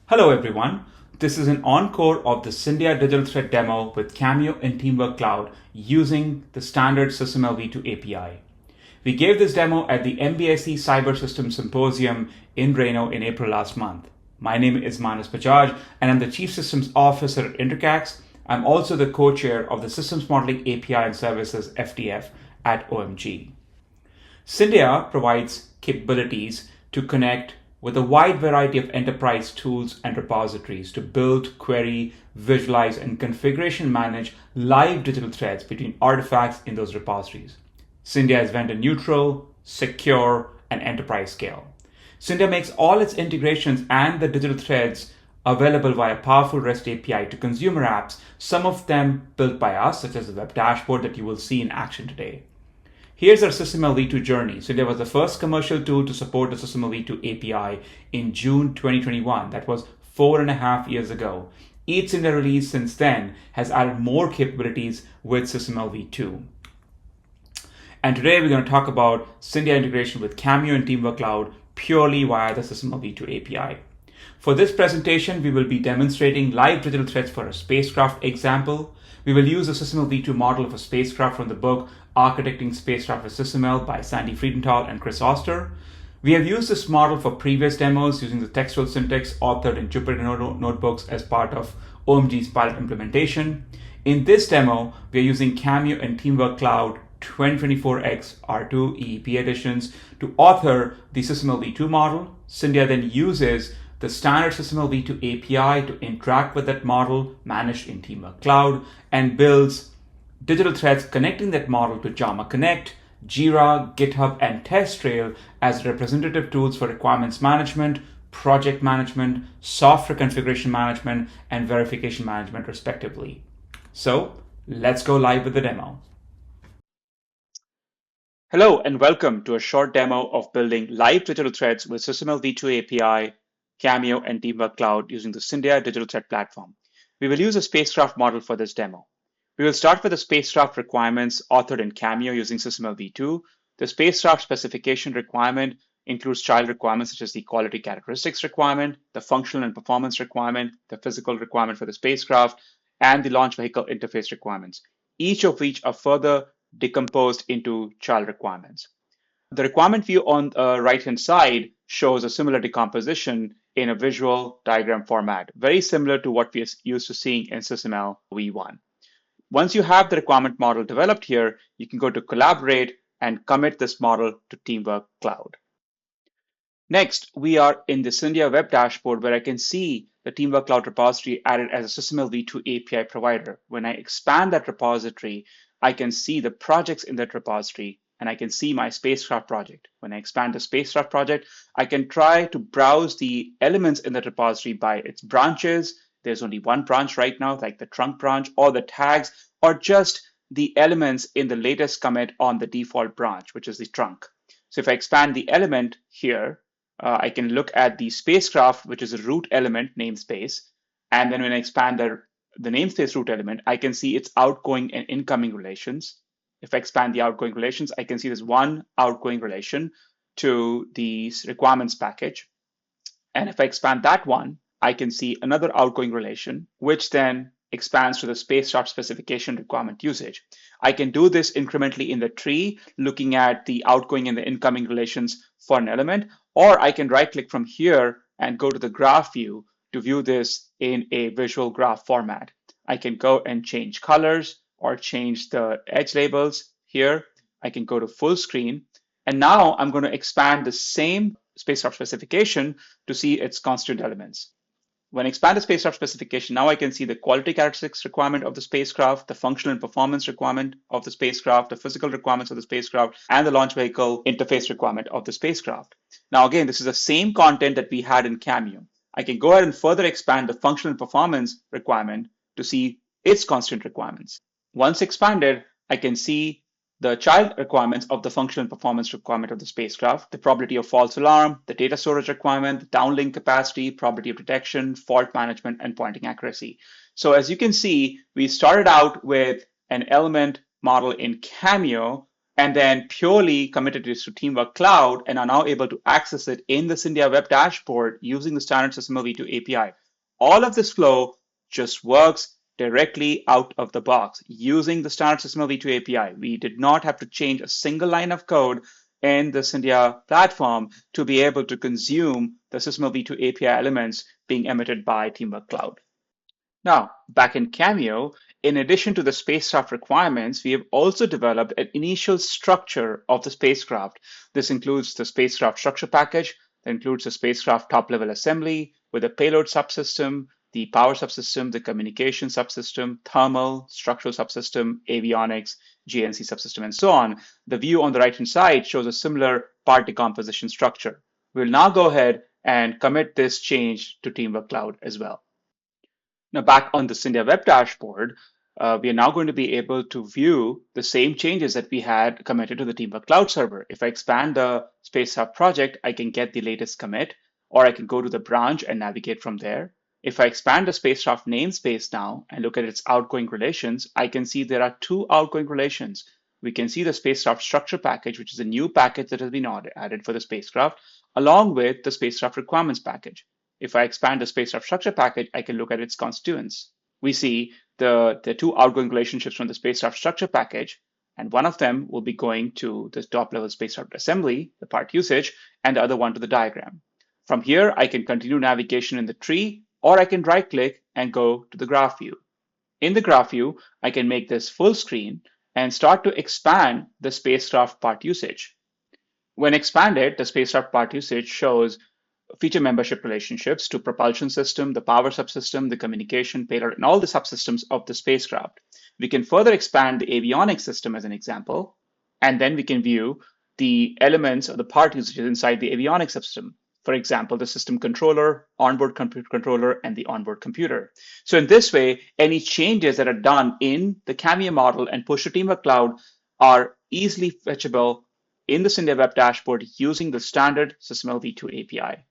Hello everyone, this is an encore of the Syndeia digital thread demo with Cameo and Teamwork Cloud using the standard SysMLv2 API. We gave this demo at the MBSE Cyber Systems Symposium in Reno in April last month. My name is Manas Bajaj and I'm the Chief Systems Officer at Intercax. I'm also the co-chair of the Systems Modeling API and Services FTF at OMG. Syndeia provides capabilities to connect with a wide variety of enterprise tools and repositories to build, query, visualize, and configuration manage live digital threads between artifacts in those repositories. Syndeia is vendor neutral, secure, and enterprise scale. Syndeia makes all its integrations and the digital threads available via powerful REST API to consumer apps, some of them built by us, such as the web dashboard that you will see in action today. Here's our SysMLv2 journey. Syndeia was the first commercial tool to support the SysMLv2 API in June 2021. That was 4.5 years ago. Each Syndeia release since then has added more capabilities with SysMLv2. And today we're going to talk about Syndeia integration with Cameo and Teamwork Cloud purely via the SysMLv2 API. For this presentation, we will be demonstrating live digital threads for a spacecraft example. We will use the SysMLv2 model of a spacecraft from the book Architecting Spacecraft with SysML by Sandy Friedenthal and Chris Oster. We have used this model for previous demos using the textual syntax authored in Jupyter notebooks as part of OMG's pilot implementation. In this demo, we are using Cameo and Teamwork Cloud 2024X R2 EEP editions to author the SysMLv2 model. Syndeia then uses the standard SysMLv2 API to interact with that model managed in Teamwork Cloud and builds digital threads connecting that model to JAMA Connect, Jira, GitHub, and TestRail as representative tools for requirements management, project management, software configuration management, and verification management, respectively. So let's go live with the demo. Hello, and welcome to a short demo of building live digital threads with SysMLv2 API, Cameo, and Teamwork Cloud using the Syndeia digital thread platform. We will use a spacecraft model for this demo. We will start with the spacecraft requirements authored in Cameo using SysMLv2. The spacecraft specification requirement includes child requirements such as the quality characteristics requirement, the functional and performance requirement, the physical requirement for the spacecraft, and the launch vehicle interface requirements, each of which are further decomposed into child requirements. The requirement view on the right-hand side shows a similar decomposition in a visual diagram format, very similar to what we are used to seeing in SysML v1. Once you have the requirement model developed here, you can go to Collaborate and commit this model to Teamwork Cloud. Next, we are in the Syndeia web dashboard where I can see the Teamwork Cloud repository added as a SysMLv2 API provider. When I expand that repository, I can see the projects in that repository and I can see my spacecraft project. When I expand the spacecraft project, I can try to browse the elements in that repository by its branches. There's only one branch right now, like the trunk branch, or the tags, or just the elements in the latest commit on the default branch, which is the trunk. So if I expand the element here, I can look at the spacecraft, which is a root element namespace. And then when I expand the namespace root element, I can see its outgoing and incoming relations. If I expand the outgoing relations, I can see there's one outgoing relation to the requirements package. And if I expand that one, I can see another outgoing relation, which then expands to the spacecraft specification requirement usage. I can do this incrementally in the tree, looking at the outgoing and the incoming relations for an element, or I can right-click from here and go to the graph view to view this in a visual graph format. I can go and change colors or change the edge labels here. I can go to full screen, and now I'm going to expand the same spacecraft specification to see its constituent elements. When I expand the spacecraft specification, now I can see the quality characteristics requirement of the spacecraft, the functional and performance requirement of the spacecraft, the physical requirements of the spacecraft, and the launch vehicle interface requirement of the spacecraft. Now, again, this is the same content that we had in Cameo. I can go ahead and further expand the functional and performance requirement to see its constituent requirements. Once expanded, I can see the child requirements of the functional and performance requirement of the spacecraft, the probability of false alarm, the data storage requirement, the downlink capacity, probability of detection, fault management, and pointing accuracy. So as you can see, we started out with an element model in Cameo and then purely committed this to Teamwork Cloud and are now able to access it in the Syndeia web dashboard using the standard SysMLv2 API. All of this flow just works directly out of the box using the standard SysMLv2 API. We did not have to change a single line of code in the Syndeia platform to be able to consume the SysMLv2 API elements being emitted by Teamwork Cloud. Now, back in Cameo, in addition to the spacecraft requirements, we have also developed an initial structure of the spacecraft. This includes the spacecraft structure package, that includes the spacecraft top-level assembly with a payload subsystem, the power subsystem, the communication subsystem, thermal, structural subsystem, avionics, GNC subsystem, and so on. The view on the right-hand side shows a similar part decomposition structure. We'll now go ahead and commit this change to Teamwork Cloud as well. Now back on the Syndeia web dashboard, we are now going to be able to view the same changes that we had committed to the Teamwork Cloud server. If I expand the Spacecraft project, I can get the latest commit, or I can go to the branch and navigate from there. If I expand the Spacecraft namespace now and look at its outgoing relations, I can see there are two outgoing relations. We can see the Spacecraft structure package, which is a new package that has been added for the spacecraft, along with the Spacecraft requirements package. If I expand the spacecraft structure package, I can look at its constituents. We see the two outgoing relationships from the spacecraft structure package, and one of them will be going to the top-level spacecraft assembly, the part usage, and the other one to the diagram. From here, I can continue navigation in the tree, or I can right-click and go to the graph view. In the graph view, I can make this full screen and start to expand the spacecraft part usage. When expanded, the spacecraft part usage shows feature membership relationships to propulsion system, the power subsystem, the communication payload, and all the subsystems of the spacecraft. We can further expand the avionics system as an example, and then we can view the elements of the part usages inside the avionics system. For example, the system controller, onboard controller, and the onboard computer. So in this way, any changes that are done in the Cameo model and pushed to Teamwork Cloud are easily fetchable in the Syndeia web dashboard using the standard SysMLv2 API.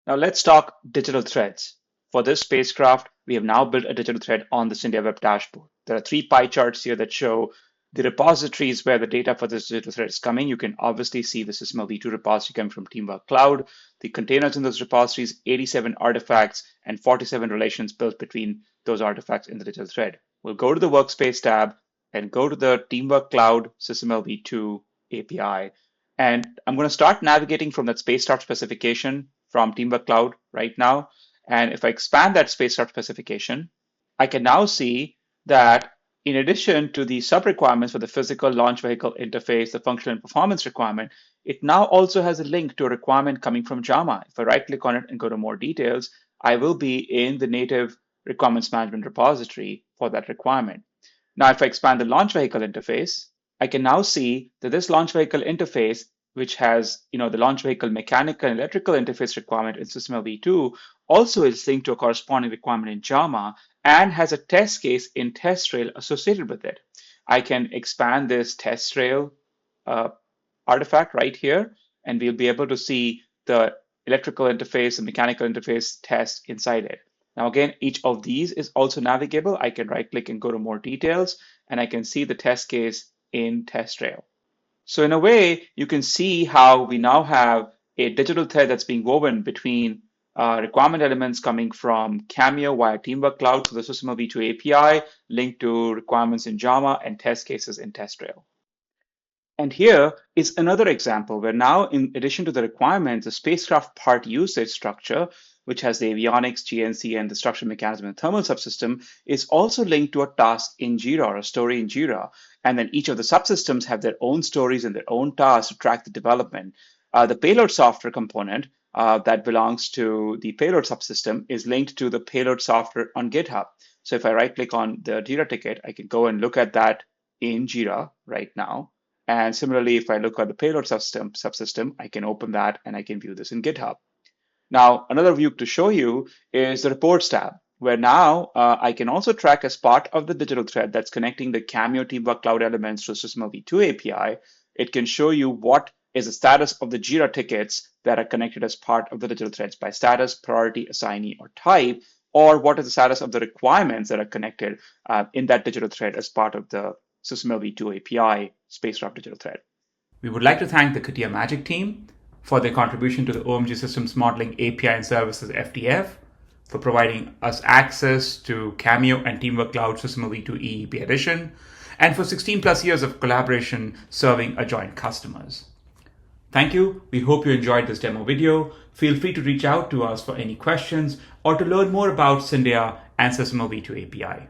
Now let's talk digital threads. For this spacecraft, we have now built a digital thread on the Syndeia web dashboard. There are three pie charts here that show the repositories where the data for this digital thread is coming. You can obviously see the SysMLv2 repository coming from Teamwork Cloud. The containers in those repositories, 87 artifacts and 47 relations built between those artifacts in the digital thread. We'll go to the Workspace tab and go to the Teamwork Cloud SysMLv2 API. And I'm going to start navigating from that spacecraft specification from Teamwork Cloud right now. And if I expand that spacecraft specification, I can now see that in addition to the sub-requirements for the physical launch vehicle interface, the functional and performance requirement, it now also has a link to a requirement coming from JAMA. If I right-click on it and go to more details, I will be in the native requirements management repository for that requirement. Now, if I expand the launch vehicle interface, I can now see that this launch vehicle interface, which has the launch vehicle mechanical and electrical interface requirement in SysMLv2, also is linked to a corresponding requirement in JAMA and has a test case in TestRail associated with it. I can expand this TestRail artifact right here, and we'll be able to see the electrical interface and mechanical interface test inside it. Now, again, each of these is also navigable. I can right-click and go to more details, and I can see the test case in TestRail. So in a way, you can see how we now have a digital thread that's being woven between requirement elements coming from Cameo via Teamwork Cloud to the SysMLv2 API, linked to requirements in JAMA and test cases in TestRail. And here is another example where now, in addition to the requirements, the spacecraft part usage structure, which has the avionics, GNC, and the structural mechanism and thermal subsystem, is also linked to a task in Jira or a story in Jira. And then each of the subsystems have their own stories and their own tasks to track the development. The payload software component that belongs to the payload subsystem is linked to the payload software on GitHub. So if I right-click on the Jira ticket, I can go and look at that in Jira right now. And similarly, if I look at the payload subsystem, I can open that and I can view this in GitHub. Now, another view to show you is the reports tab, where now I can also track as part of the digital thread that's connecting the Cameo Teamwork Cloud elements to SysMLv2 API. It can show you what is the status of the Jira tickets that are connected as part of the digital threads by status, priority, assignee, or type, or what is the status of the requirements that are connected in that digital thread as part of the SysMLv2 API, Spacecraft Digital Thread. We would like to thank the CATIA Magic Team for their contribution to the OMG Systems Modeling API and Services FTF, for providing us access to Cameo and Teamwork Cloud SysMLv2 EEP Edition, and for 16 plus years of collaboration serving our joint customers. Thank you. We hope you enjoyed this demo video. Feel free to reach out to us for any questions or to learn more about Syndeia and SysMLv2 API.